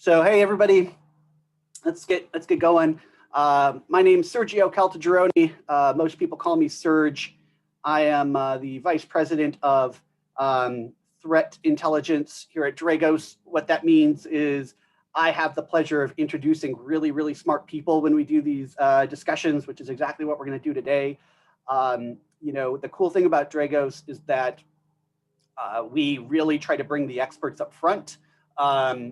So hey everybody, let's get going. My name's Sergio Caltagirone. Most people call me Serge. I am the vice president of threat intelligence here at Dragos. What that means is I have the pleasure of introducing really smart people when we do these discussions, which is exactly what we're going to do today. The cool thing about Dragos is that we really try to bring the experts up front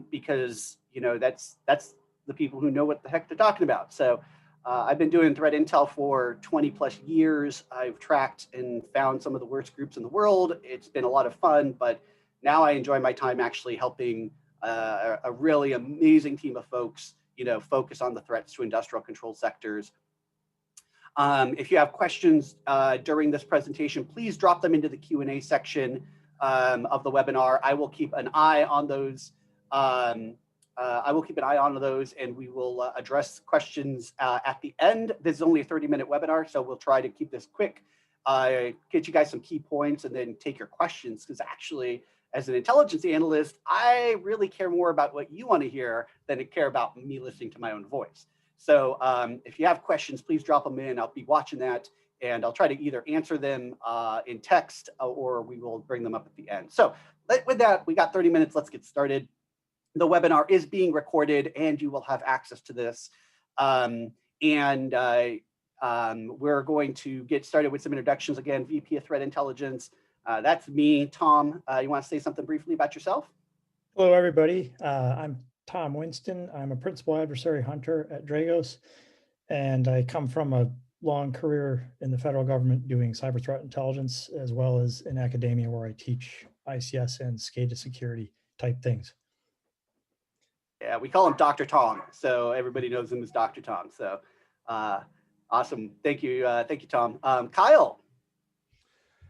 because that's the people who know what the heck they're talking about. So I've been doing threat intel for 20 plus years. I've tracked and found some of the worst groups in the world. It's been a lot of fun, but now I enjoy my time actually helping a really amazing team of folks, focus on the threats to industrial control sectors. If you have questions during this presentation, please drop them into the Q&A section of the webinar. I will keep an eye on those. And we will address questions at the end. This is only a 30-minute webinar, so we'll try to keep this quick, get you guys some key points, and then take your questions, because actually, as an intelligence analyst, I really care more about what you want to hear than I care about me listening to my own voice. So if you have questions, please drop them in. I'll be watching that, and I'll try to either answer them in text or we will bring them up at the end. So with that, we got 30 minutes. Let's get started. The webinar is being recorded, and you will have access to this. We're going to get started with some introductions. Again, VP of Threat Intelligence. That's me, Tom. You want to say something briefly about yourself? Hello, everybody. I'm Tom Winston. I'm a principal adversary hunter at Dragos, and I come from a long career in the federal government doing cyber threat intelligence, as well as in academia where I teach ICS and SCADA security type things. Yeah, we call him Dr. Tom, so everybody knows him as Dr. Tom. So awesome. Thank you, Tom. Kyle.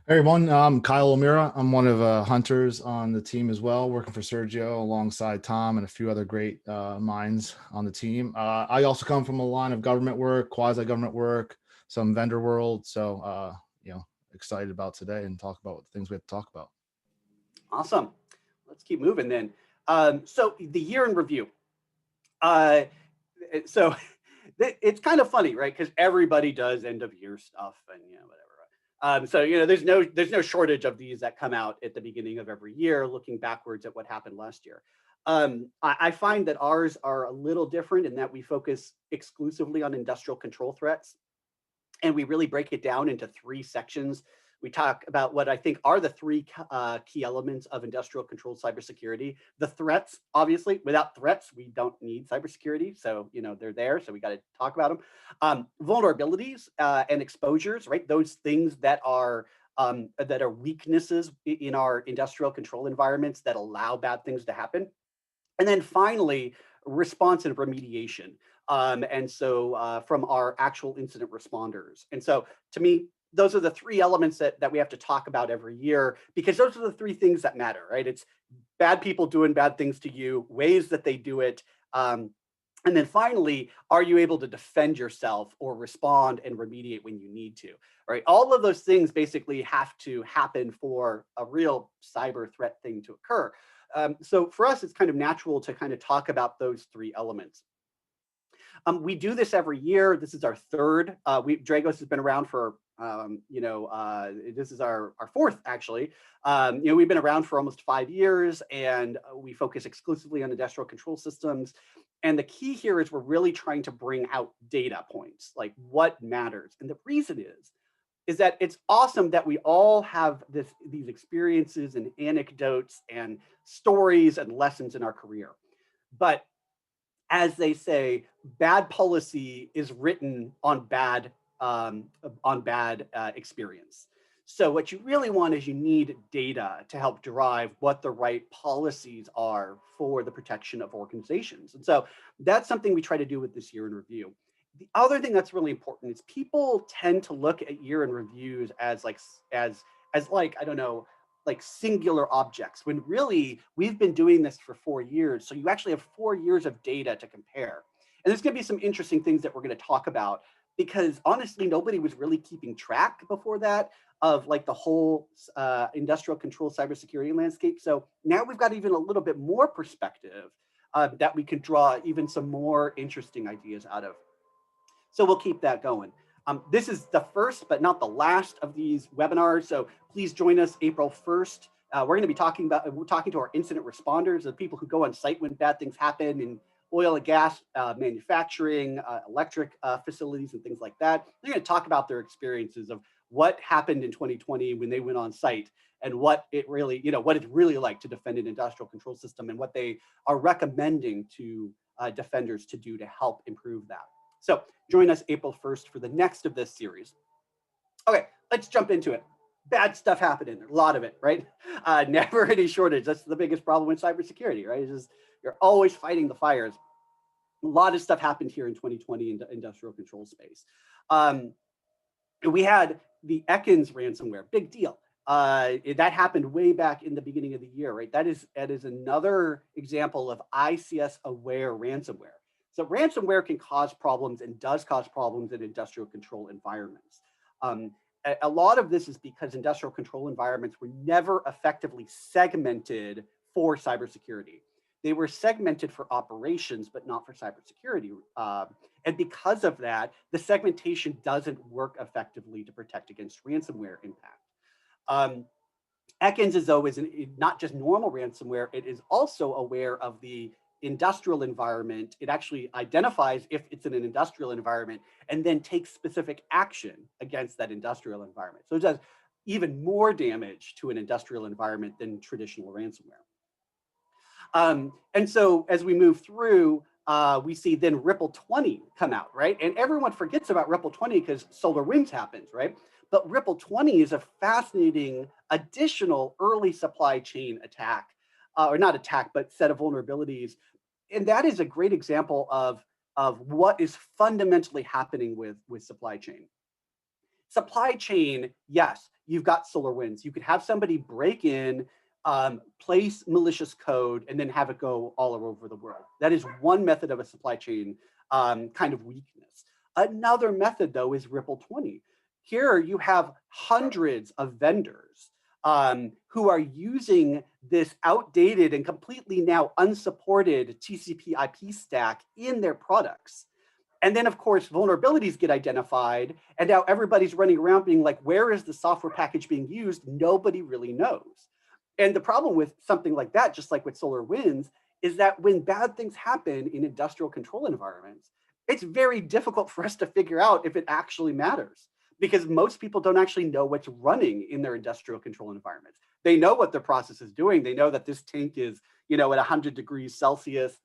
Hey everyone, I'm Kyle O'Meara. I'm one of hunters on the team as well, working for Sergio alongside Tom and a few other great minds on the team. I also come from a line of government work, quasi-government work, some vendor world. So, excited about today and talk about the things we have to talk about. Awesome. Let's keep moving then. So the year in review. So it's kind of funny, right? Because everybody does end of year stuff and whatever. So there's no shortage of these that come out at the beginning of every year, looking backwards at what happened last year. I find that ours are a little different in that we focus exclusively on industrial control threats, and we really break it down into three sections. We talk about what I think are the three key elements of industrial controlled cybersecurity. The threats, obviously, without threats, we don't need cybersecurity. So, they're there, so we got to talk about them. Vulnerabilities and exposures, right? Those things that are weaknesses in our industrial control environments that allow bad things to happen. And then finally, response and remediation. From our actual incident responders. And so to me, those are the three elements that we have to talk about every year, because those are the three things that matter, right? It's bad people doing bad things to you, ways that they do it. And then finally, are you able to defend yourself or respond and remediate when you need to, right? All of those things basically have to happen for a real cyber threat thing to occur. So for us, it's kind of natural to kind of talk about those three elements. We do this every year. This is our third. Dragos has been around for, this is our fourth, actually. We've been around for almost 5 years, and we focus exclusively on industrial control systems. And the key here is we're really trying to bring out data points, like what matters. And the reason is that it's awesome that we all have these experiences and anecdotes and stories and lessons in our career. But as they say, bad policy is written on bad experience. So what you really want is you need data to help derive what the right policies are for the protection of organizations. And so that's something we try to do with this year in review. The other thing that's really important is people tend to look at year in reviews as I don't know, like singular objects, when really we've been doing this for 4 years. So you actually have 4 years of data to compare. And there's going to be some interesting things that we're going to talk about, because honestly, nobody was really keeping track before that of like the whole industrial control cybersecurity landscape. So now we've got even a little bit more perspective that we can draw even some more interesting ideas out of. So we'll keep that going. This is the first, but not the last of these webinars. So please join us April 1st. We're going to be talking to our incident responders, the people who go on site when bad things happen in oil and gas manufacturing, electric facilities and things like that. They're going to talk about their experiences of what happened in 2020 when they went on site and what it really, what it's really like to defend an industrial control system and what they are recommending to defenders to do to help improve that. So join us April 1st for the next of this series. Okay, let's jump into it. Bad stuff happening, a lot of it, right? Never any shortage. That's the biggest problem in cybersecurity, right? It's just, you're always fighting the fires. A lot of stuff happened here in 2020 in the industrial control space. We had the Ekans ransomware, big deal. That happened way back in the beginning of the year, right? That is another example of ICS aware ransomware. So ransomware can cause problems and does cause problems in industrial control environments. A lot of this is because industrial control environments were never effectively segmented for cybersecurity. They were segmented for operations, but not for cybersecurity. And because of that, the segmentation doesn't work effectively to protect against ransomware impact. Ekans is always not just normal ransomware, it is also aware of the industrial environment. It actually identifies if it's in an industrial environment and then takes specific action against that industrial environment. So it does even more damage to an industrial environment than traditional ransomware. And so as we move through, we see then Ripple 20 come out, right? And everyone forgets about Ripple 20 because SolarWinds happens, right? But Ripple 20 is a fascinating additional early supply chain attack, or not attack, but set of vulnerabilities. And that is a great example of what is fundamentally happening with supply chain. Supply chain, yes, you've got SolarWinds. You could have somebody break in, place malicious code, and then have it go all over the world. That is one method of a supply chain kind of weakness. Another method, though, is Ripple 20. Here you have hundreds of vendors who are using this outdated and completely now unsupported TCP IP stack in their products. And then, of course, vulnerabilities get identified, and now everybody's running around being like, where is the software package being used? Nobody really knows. And the problem with something like that, just like with SolarWinds, is that when bad things happen in industrial control environments, it's very difficult for us to figure out if it actually matters, because most people don't actually know what's running in their industrial control environments. They know what their process is doing. They know that this tank is, at 100 degrees Celsius.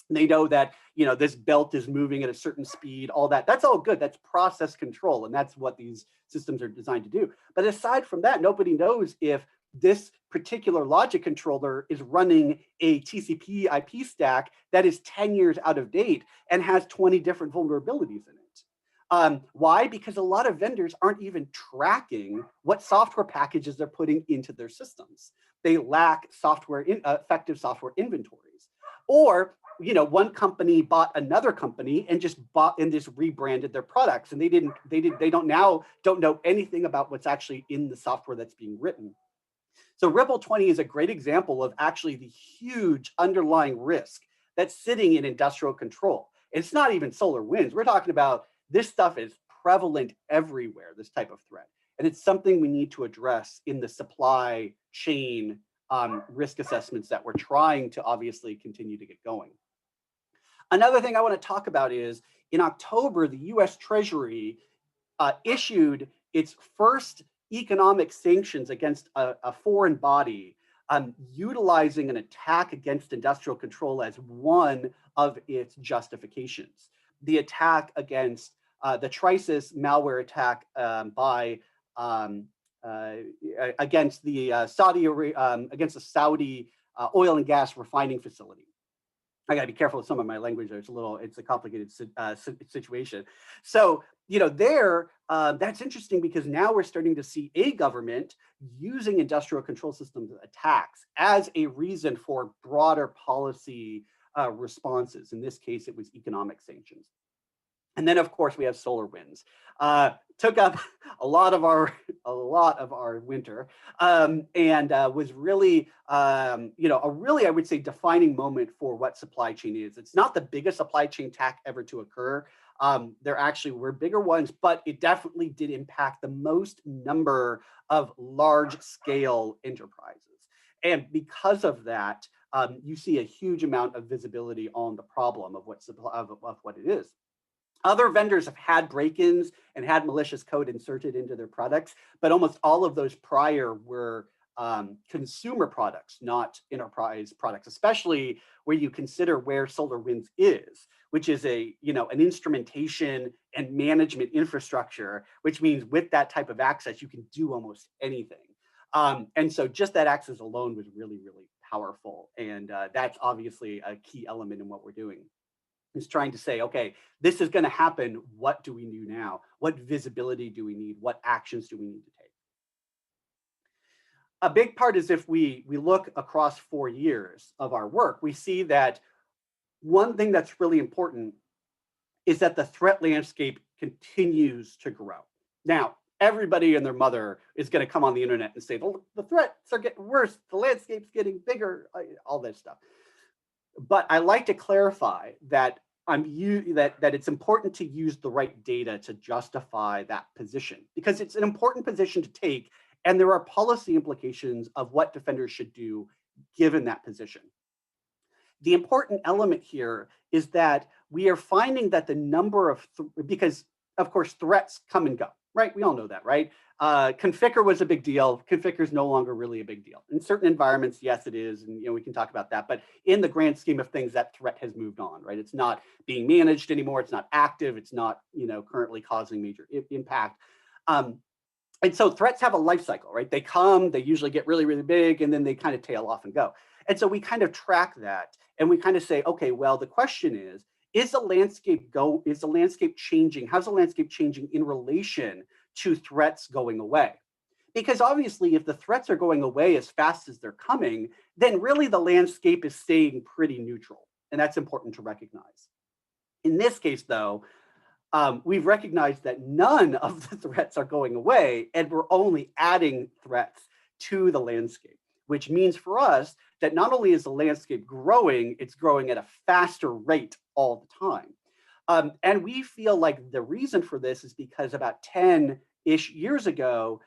They know that, this belt is moving at a certain speed, all that. That's all good. That's process control. And that's what these systems are designed to do. But aside from that, nobody knows if this particular logic controller is running a TCP IP stack that is 10 years out of date and has 20 different vulnerabilities in it. Why? Because a lot of vendors aren't even tracking what software packages they're putting into their systems. They lack effective software inventories. Or, one company bought another company and just rebranded their products, and they don't know anything about what's actually in the software that's being written. So Ripple 20 is a great example of actually the huge underlying risk that's sitting in industrial control. It's not even SolarWinds. We're talking about this stuff is prevalent everywhere, this type of threat. And it's something we need to address in the supply chain risk assessments that we're trying to obviously continue to get going. Another thing I want to talk about is in October, the US Treasury issued its first economic sanctions against a foreign body, utilizing an attack against industrial control as one of its justifications. The attack against the Trisis malware attack against the Saudi oil and gas refining facility. I got to be careful with some of my language there. It's a complicated situation. So, that's interesting because now we're starting to see a government using industrial control systems attacks as a reason for broader policy responses. In this case, it was economic sanctions. And then of course we have SolarWinds. Took up a lot of our winter, and was really, a really, I would say, defining moment for what supply chain is. It's not the biggest supply chain attack ever to occur. There actually were bigger ones, but it definitely did impact the most number of large scale enterprises. And because of that, you see a huge amount of visibility on the problem of what it is. Other vendors have had break-ins and had malicious code inserted into their products, but almost all of those prior were consumer products, not enterprise products, especially where you consider where SolarWinds is, which is an instrumentation and management infrastructure, which means with that type of access, you can do almost anything. And so just that access alone was really, really powerful. And that's obviously a key element in what we're doing. Is trying to say, okay, this is going to happen. What do we do now? What visibility do we need? What actions do we need to take? A big part is if we look across 4 years of our work, we see that one thing that's really important is that the threat landscape continues to grow. Now, everybody and their mother is going to come on the internet and say, the threats are getting worse, the landscape's getting bigger, all this stuff. But I like to clarify that that it's important to use the right data to justify that position, because it's an important position to take, and there are policy implications of what defenders should do given that position. The important element here is that we are finding that the number of, because of course threats come and go, right? We all know that, right? Conficker was a big deal. Conficker is no longer really a big deal. In certain environments, yes, it is, and we can talk about that. But in the grand scheme of things, that threat has moved on, right? It's not being managed anymore. It's not active. It's not, currently causing major impact. And so threats have a life cycle, right? They come, they usually get really, really big, and then they kind of tail off and go. And so we kind of track that, and we kind of say, okay, well, the question is the landscape changing? How's the landscape changing in relation to threats going away? Because obviously, if the threats are going away as fast as they're coming, then really the landscape is staying pretty neutral. And that's important to recognize. In this case, though, we've recognized that none of the threats are going away, and we're only adding threats to the landscape, which means for us that not only is the landscape growing, it's growing at a faster rate all the time. And we feel like the reason for this is because about 10-ish years ago,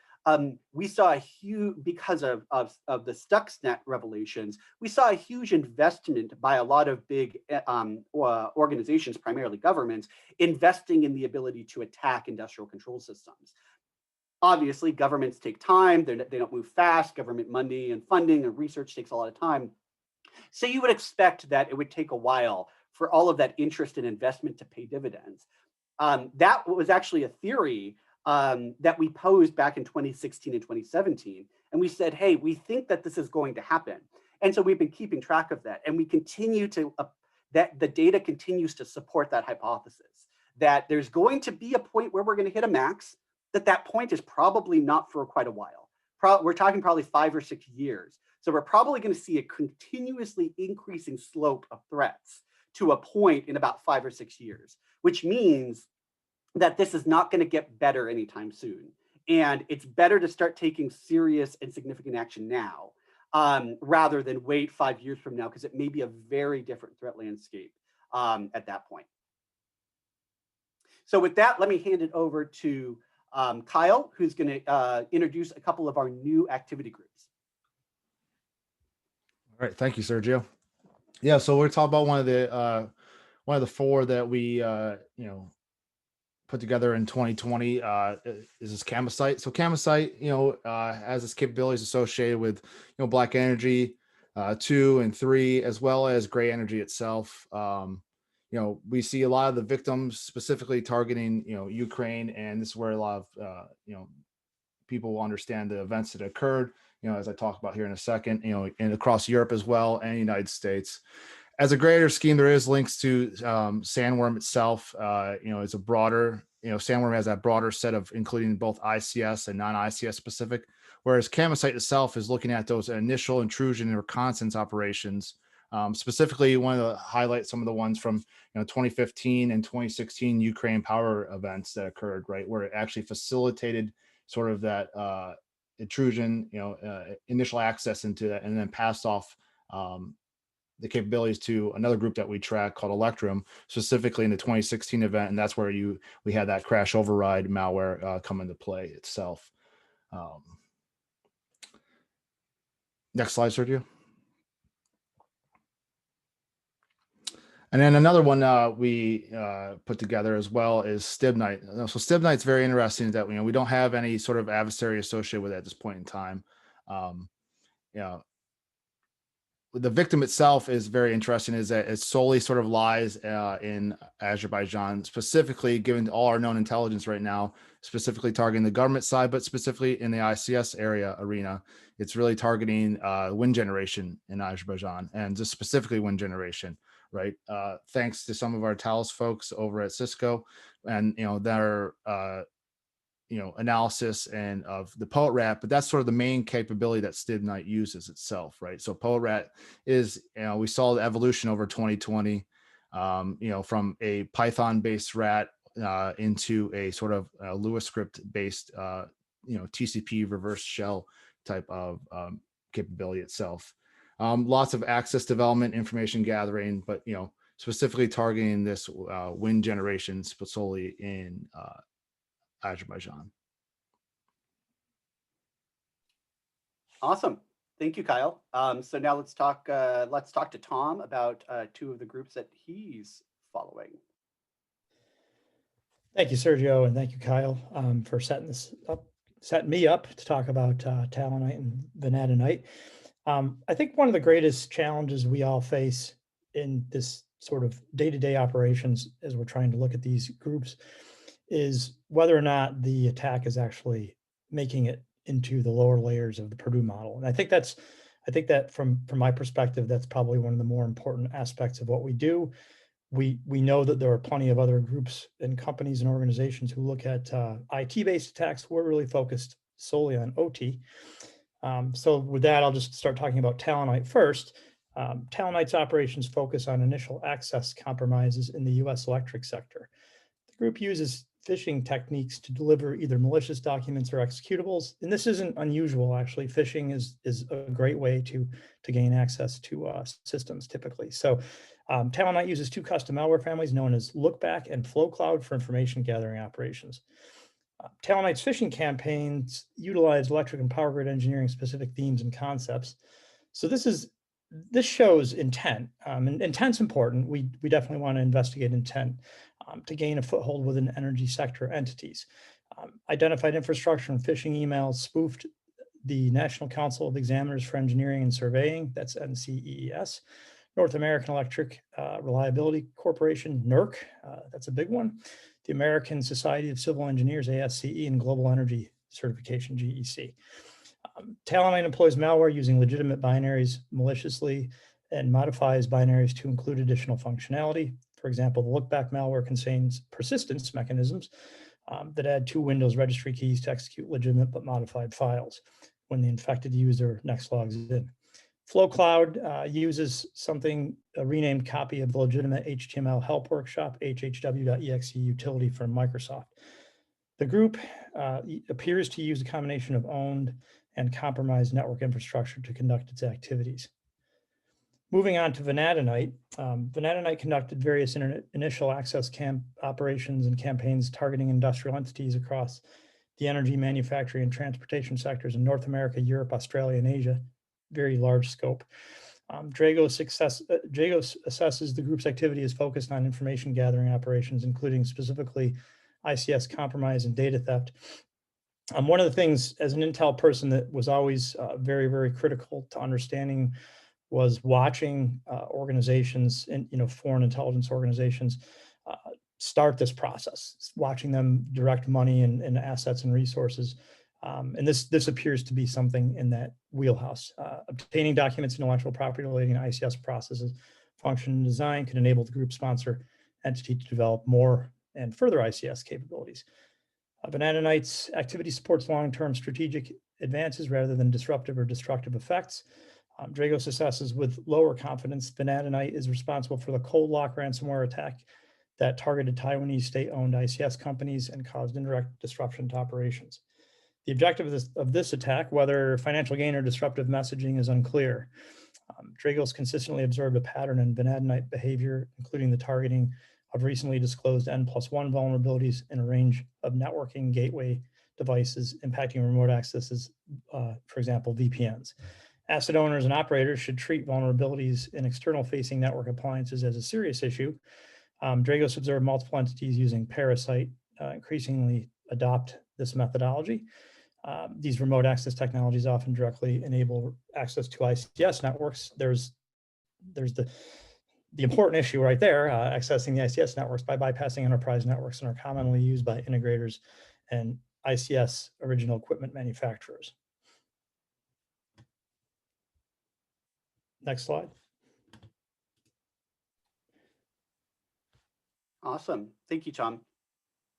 we saw a huge, because of the Stuxnet revelations, we saw a huge investment by a lot of big organizations, primarily governments, investing in the ability to attack industrial control systems. Obviously, governments take time, they don't move fast, government money and funding and research takes a lot of time. So you would expect that it would take a while for all of that interest and investment to pay dividends. That was actually a theory that we posed back in 2016 and 2017. And we said, hey, we think that this is going to happen. And so we've been keeping track of that. And we continue to, that the data continues to support that hypothesis, that there's going to be a point where we're going to hit a max, that point is probably not for quite a while. We're talking probably 5 or 6 years. So we're probably going to see a continuously increasing slope of threats to a point in about 5 or 6 years, which means that this is not going to get better anytime soon. And it's better to start taking serious and significant action now, rather than wait 5 years from now, because it may be a very different threat landscape at that point. So with that, let me hand it over to Kyle, who's going to introduce a couple of our new activity groups. All right, thank you, Sergio. Yeah, so we're talking about one of the 4 that we put together in 2020 is this Campsite. So Campsite, has its capabilities associated with black energy 2 and 3, as well as gray energy itself. We see a lot of the victims specifically targeting Ukraine, and this is where a lot of people will understand the events that occurred, as I talk about here in a second, and across Europe as well, and the United States. As a greater scheme, there is links to Sandworm itself. It's a broader, Sandworm has that broader set of including both ICS and non-ICS specific, whereas Campsite itself is looking at those initial intrusion and reconnaissance operations Specifically, one of the highlight some of the ones from 2015 and 2016 Ukraine power events that occurred, right, where it actually facilitated sort of that intrusion, initial access into that, and then passed off the capabilities to another group that we track called Electrum, specifically in the 2016 event, and that's where we had that crash override malware come into play itself. Next slide, Sergio. And then another one we put together as well is STIBNITE. So STIBNITE is very interesting that we don't have any sort of adversary associated with it at this point in time. The victim itself is very interesting, is that it solely sort of lies in Azerbaijan, specifically given all our known intelligence right now, specifically targeting the government side, but specifically in the ICS arena. It's really targeting wind generation in Azerbaijan, and just specifically wind generation, right? Thanks to some of our Talos folks over at Cisco and their analysis and of the Poet Rat, but that's sort of the main capability that STIBNITE uses itself, right? So Poet Rat is, we saw the evolution over 2020, from a Python-based rat into a sort of Lua script-based, TCP reverse shell type of capability itself. Lots of access development, information gathering, but specifically targeting this wind generation solely in Azerbaijan. Awesome. Thank you, Kyle. So now let's talk to Tom about two of the groups that he's following. Thank you, Sergio, and thank you, Kyle, for setting me up to talk about TALONITE and VANADINITE. I think one of the greatest challenges we all face in this sort of day-to-day operations as we're trying to look at these groups is whether or not the attack is actually making it into the lower layers of the Purdue model. And I think that from my perspective, that's probably one of the more important aspects of what we do. We know that there are plenty of other groups and companies and organizations who look at IT-based attacks. We're really focused solely on OT. So with that, I'll just start talking about TALONITE first. TALONITE's operations focus on initial access compromises in the U.S. electric sector. The group uses phishing techniques to deliver either malicious documents or executables. And this isn't unusual, actually. Phishing is a great way to gain access to systems typically. So TALONITE uses two custom malware families known as Lookback and FlowCloud for information gathering operations. TALONITE's phishing campaigns utilize electric and power grid engineering specific themes and concepts. So this shows intent, and intent's important. We definitely want to investigate intent to gain a foothold within energy sector entities. Identified infrastructure and phishing emails spoofed the National Council of Examiners for Engineering and Surveying, that's NCEES, North American Electric Reliability Corporation, NERC, that's a big one, the American Society of Civil Engineers, ASCE, and Global Energy Certification, GEC. TALONITE employs malware using legitimate binaries maliciously and modifies binaries to include additional functionality. For example, the Lookback malware contains persistence mechanisms that add two Windows registry keys to execute legitimate but modified files when the infected user next logs in. FlowCloud uses a renamed copy of the legitimate HTML help workshop, hhw.exe utility from Microsoft. The group appears to use a combination of owned and compromised network infrastructure to conduct its activities. Moving on to VANADINITE, VANADINITE conducted various initial access operations and campaigns targeting industrial entities across the energy, manufacturing, and transportation sectors in North America, Europe, Australia, and Asia. Very large scope. Dragos assesses the group's activity is focused on information gathering operations, including specifically ICS compromise and data theft. One of the things as an intel person that was always very, very critical to understanding was watching organizations and foreign intelligence organizations start this process, watching them direct money and assets and resources. And this appears to be something in that wheelhouse. Obtaining documents and intellectual property relating to ICS processes, function, and design can enable the group sponsor entity to develop more and further ICS capabilities. VANADINITE's activity supports long-term strategic advances rather than disruptive or destructive effects. Dragos assesses with lower confidence. VANADINITE is responsible for the cold lock ransomware attack that targeted Taiwanese state-owned ICS companies and caused indirect disruption to operations. The objective of this attack, whether financial gain or disruptive messaging, is unclear. Dragos consistently observed a pattern in VANADINITE behavior, including the targeting of recently disclosed N+1 vulnerabilities in a range of networking gateway devices impacting remote accesses, for example, VPNs. Asset owners and operators should treat vulnerabilities in external-facing network appliances as a serious issue. Dragos observed multiple entities using Parasite increasingly adopt this methodology. These remote access technologies often directly enable access to ICS networks. There's the important issue right there, accessing the ICS networks by bypassing enterprise networks, and are commonly used by integrators and ICS original equipment manufacturers. Next slide. Awesome. Thank you, Tom.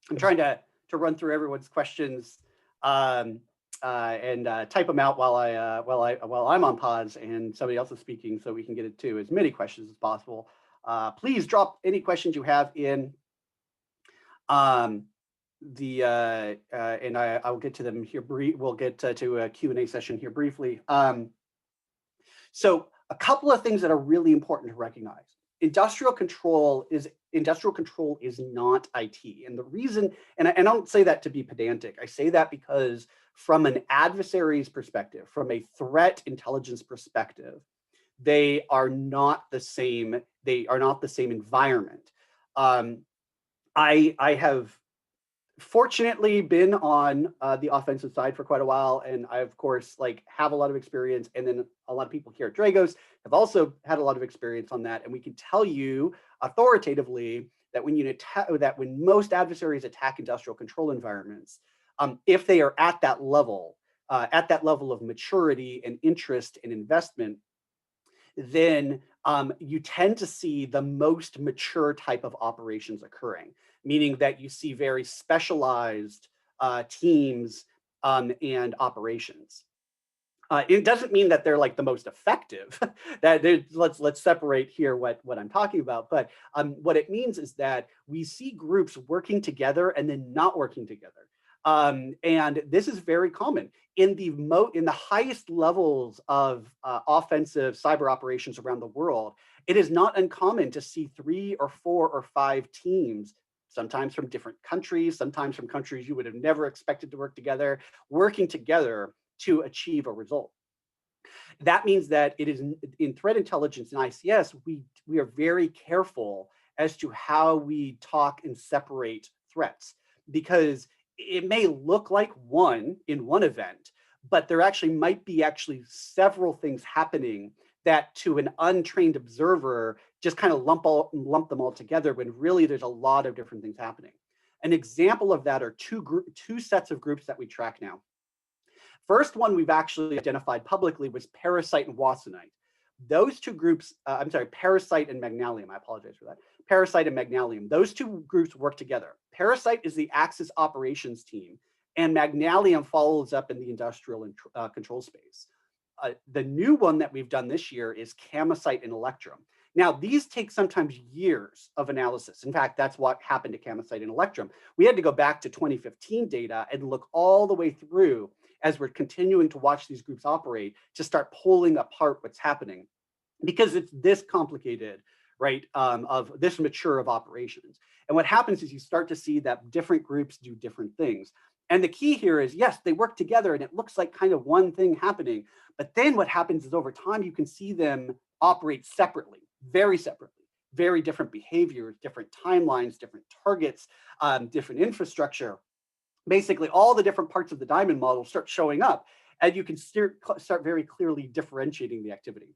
I'm trying to run through everyone's questions and type them out while I'm on pause and somebody else is speaking, so we can get it to as many questions as possible. Please drop any questions you have in and I'll get to them here. We'll get to a Q&A session here briefly. So a couple of things that are really important to recognize. Industrial control is not IT. And the reason, and I don't say that to be pedantic, I say that because from an adversary's perspective, from a threat intelligence perspective, they are not the same. They are not the same environment. I have fortunately been on the offensive side for quite a while, and I of course have a lot of experience, and then a lot of people here at Dragos have also had a lot of experience on that, and we can tell you authoritatively that when most adversaries attack industrial control environments, if they are at that level of maturity and interest and investment, then you tend to see the most mature type of operations occurring, meaning that you see very specialized teams and operations. It doesn't mean that they're the most effective. Let's separate here what I'm talking about. But what it means is that we see groups working together and then not working together. And this is very common in the highest levels of offensive cyber operations around the world. It is not uncommon to see 3 or 4 or 5 teams, sometimes from different countries, sometimes from countries you would have never expected to work together, working together to achieve a result. That means that it is in threat intelligence and ICS, we are very careful as to how we talk and separate threats, because it may look like one in one event, but there might be several things happening that to an untrained observer just kind of lump them all together, when really there's a lot of different things happening. An example of that are two sets of groups that we track now. First one we've actually identified publicly was Parasite and Wassenite. Those two groups, Parasite and Magnalium, I apologize for that. Parasite and Magnalium, those two groups work together. Parasite is the Axis operations team, and Magnalium follows up in the industrial and control space. The new one that we've done this year is Camosite and Electrum. Now, these take sometimes years of analysis. In fact, that's what happened to Camosite and Electrum. We had to go back to 2015 data and look all the way through as we're continuing to watch these groups operate to start pulling apart what's happening, because it's this complicated, right, of this mature of operations. And what happens is you start to see that different groups do different things. And the key here is, yes, they work together and it looks like kind of one thing happening. But then what happens is over time, you can see them operate separately, very separately, very different behaviors, different timelines, different targets, different infrastructure. Basically, all the different parts of the diamond model start showing up, and you can start very clearly differentiating the activity.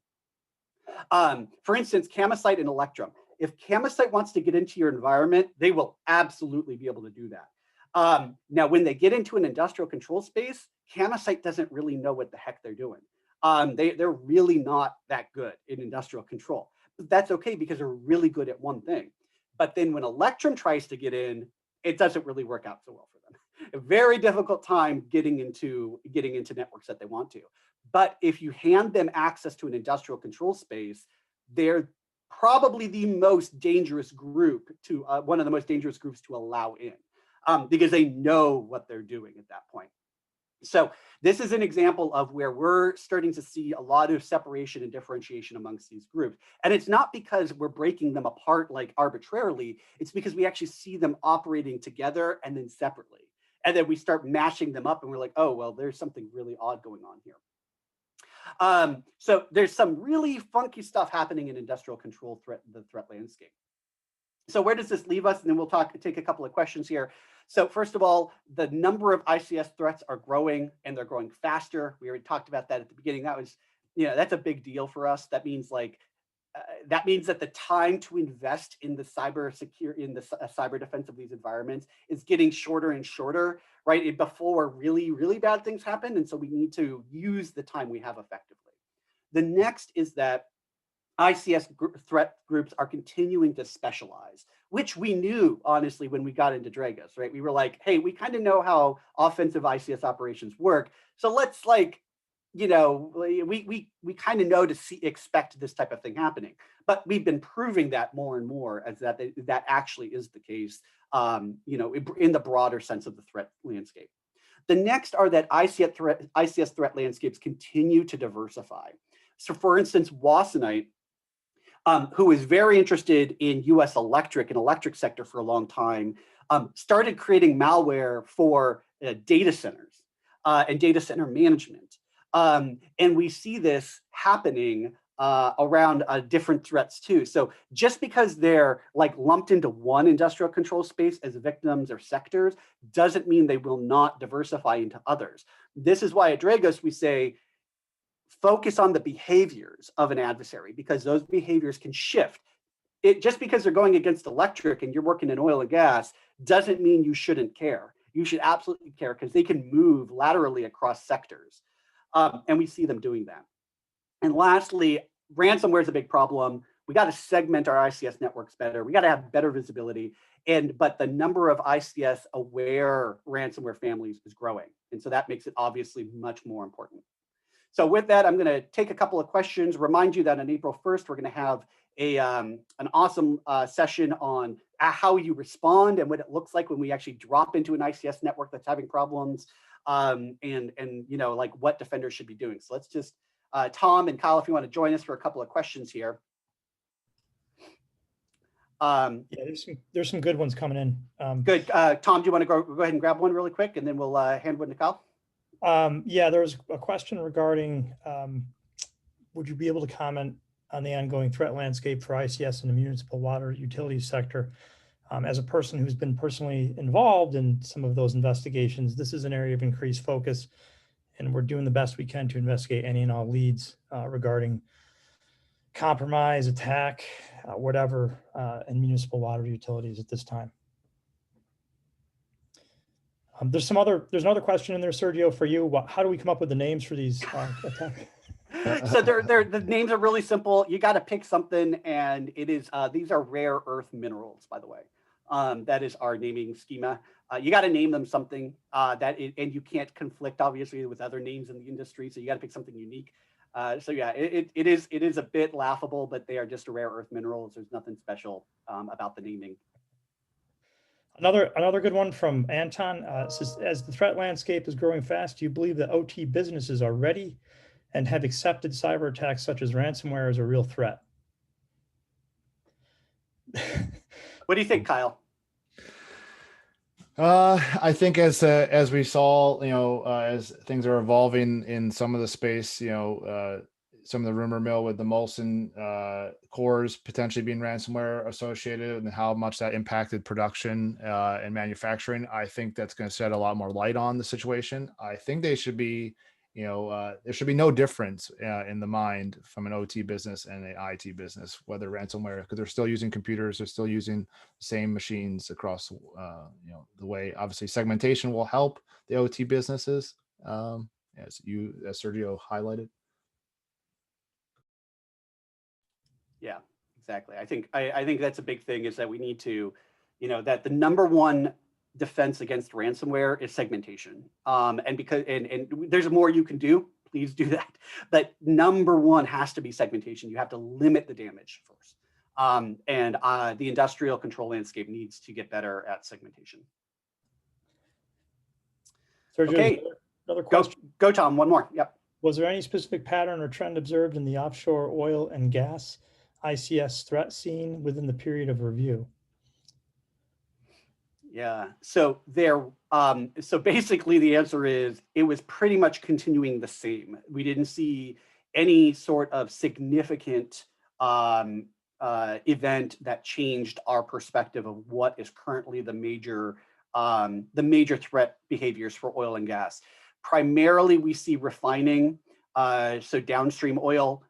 For instance, Camosite and Electrum. If Camosite wants to get into your environment, they will absolutely be able to do that. Now, when they get into an industrial control space, Camosite doesn't really know what the heck they're doing. They're really not that good in industrial control. But that's okay, because they're really good at one thing. But then when Electrum tries to get in, it doesn't really work out so well for them. A very difficult time getting into networks that they want to. But if you hand them access to an industrial control space, they're probably the most dangerous group to one of the most dangerous groups to allow in, because they know what they're doing at that point. So this is an example of where we're starting to see a lot of separation and differentiation amongst these groups. And it's not because we're breaking them apart like arbitrarily, it's because we actually see them operating together and then separately. And then we start mashing them up and we're like, oh, well, there's something really odd going on here. So there's some really funky stuff happening in industrial control the threat landscape. So where does this leave us? And then we'll take a couple of questions here. So first of all, the number of ICS threats are growing and they're growing faster. We already talked about that at the beginning. That was, that's a big deal for us. That means that the time to invest in the cyber defense of these environments is getting shorter and shorter, right? Before really, really bad things happen. And so we need to use the time we have effectively. The next is that ICS threat groups are continuing to specialize, which we knew, honestly, when we got into Dragos, right? We were like, hey, we kind of know how offensive ICS operations work. So let's we kind of know to expect this type of thing happening. But we've been proving that more and more as that actually is the case, in the broader sense of the threat landscape. The next are that ICS threat landscapes continue to diversify. So for instance, Wassenite, who is very interested in US electric and electric sector for a long time, started creating malware for data centers and data center management. And we see this happening around different threats too. So just because they're lumped into one industrial control space as victims or sectors doesn't mean they will not diversify into others. This is why at Dragos we say, focus on the behaviors of an adversary, because those behaviors can shift. Just because they're going against electric and you're working in oil and gas doesn't mean you shouldn't care. You should absolutely care because they can move laterally across sectors. And we see them doing that. And lastly, ransomware is a big problem. We got to segment our ICS networks better. We got to have better visibility. But the number of ICS aware ransomware families is growing. And so that makes it obviously much more important. So with that, I'm going to take a couple of questions, remind you that on April 1st, we're going to have an awesome session on how you respond and what it looks like when we actually drop into an ICS network that's having problems, and what defenders should be doing. So let's just, Tom and Kyle, if you want to join us for a couple of questions here. Yeah, there's some good ones coming in. Good. Tom, do you want to go ahead and grab one really quick, and then we'll hand one to Kyle? Yeah, there's a question regarding, would you be able to comment on the ongoing threat landscape for ICS in the municipal water utilities sector? As a person who's been personally involved in some of those investigations, this is an area of increased focus, and we're doing the best we can to investigate any and all leads regarding compromise, attack, whatever, in municipal water utilities at this time. There's another question in there, Sergio, for you. How do we come up with the names for these attacks? So the names are really simple. You got to pick something, and it is these are rare earth minerals, by the way. That is our naming schema. You got to name them something and you can't conflict obviously with other names in the industry. So you got to pick something unique. So yeah, it is a bit laughable, but they are just rare earth minerals. There's nothing special about the naming. Another good one from Anton says, as the threat landscape is growing fast, do you believe that OT businesses are ready and have accepted cyber attacks such as ransomware as a real threat? What do you think, Kyle? I think as we saw, as things are evolving in some of the space, some of the rumor mill with the Molson cores potentially being ransomware associated and how much that impacted production and manufacturing. I think that's going to shed a lot more light on the situation. I think they should be, there should be no difference in the mind from an OT business and an IT business, whether ransomware, because they're still using computers, they're still using the same machines across, the way. Obviously segmentation will help the OT businesses, as Sergio highlighted. Yeah, exactly. I think that's a big thing, is that we need to, that the number one defense against ransomware is segmentation. And there's more you can do. please do that. But number one has to be segmentation. You have to limit the damage first. The industrial control landscape needs to get better at segmentation. Sergio, Okay, another question. Go Tom, one more. Yep. Was there any specific pattern or trend observed in the offshore oil and gas ICS threat scene within the period of review? Yeah, so so basically the answer is it was pretty much continuing the same. We didn't see any sort of significant event that changed our perspective of what is currently the major threat behaviors for oil and gas. Primarily, we see refining, so downstream oil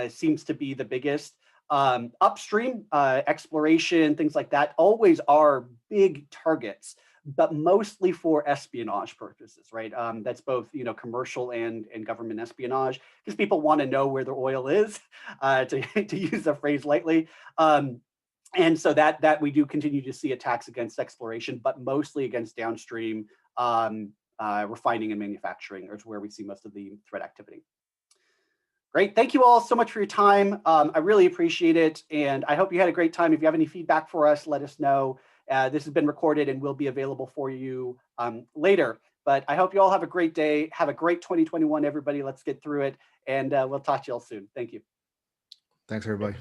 seems to be the biggest. Upstream, exploration, things like that, always are big targets, but mostly for espionage purposes, right? That's both, commercial and government espionage, because people want to know where their oil is, to use the phrase lightly. And so that we do continue to see attacks against exploration, but mostly against downstream refining and manufacturing is where we see most of the threat activity. Great. Thank you all so much for your time. I really appreciate it. And I hope you had a great time. If you have any feedback for us, let us know. This has been recorded and will be available for you later. But I hope you all have a great day. Have a great 2021, everybody. Let's get through it. And we'll talk to you all soon. Thank you. Thanks, everybody.